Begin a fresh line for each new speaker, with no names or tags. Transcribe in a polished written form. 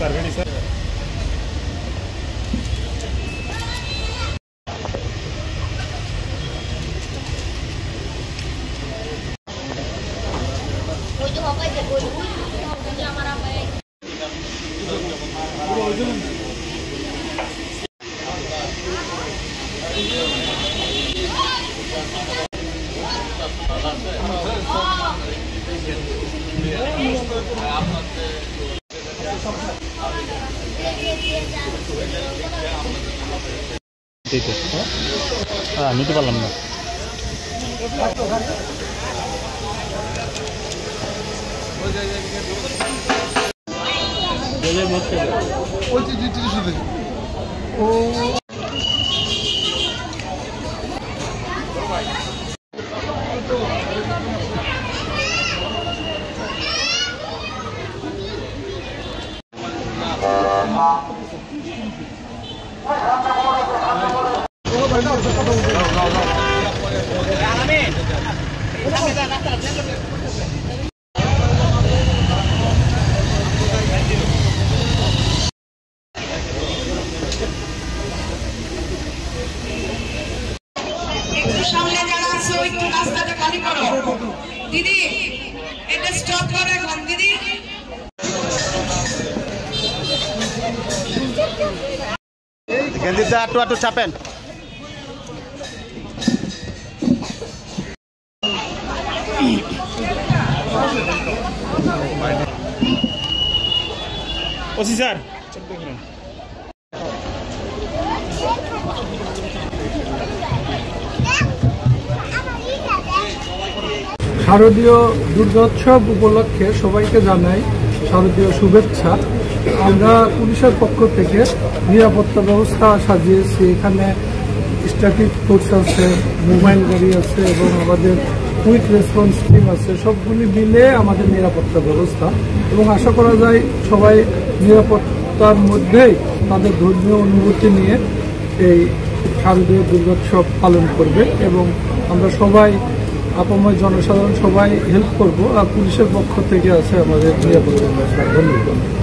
Sir ready sir. নিতে পারলাম না।
সামনে যারা আছে ওই রাস্তাটা খালি করো দিদি, এটা স্টপ করো এখন দিদি।
গেঞ্জিটা একটু একটু চাপেন।
ওসি স্যার
শারদীয় দুর্গোৎসব উপলক্ষে সবাইকে জানাই শারদীয় শুভেচ্ছা। আমরা পুলিশের পক্ষ থেকে নিরাপত্তা ব্যবস্থা সাজিয়েছি। এখানে স্ট্যাটিক ফোর্স আছে, মোবাইল গাড়ি আছে এবং আমাদের কুইক রেসপন্স টিম আছে। সবগুলি মিলে আমাদের নিরাপত্তা ব্যবস্থা, এবং আশা করা যায় সবাই নিরাপত্তার মধ্যেই তাদের ধর্মীয় অনুভূতি নিয়ে এই শারদীয় দুর্গোৎসব পালন করবে। এবং আমরা সবাই আপাময় জনসাধারণ সবাই হেল্প করব। আর পুলিশের পক্ষ থেকে আছে আমাদের নিরাপত্তা ব্যবস্থা। ধন্যবাদ।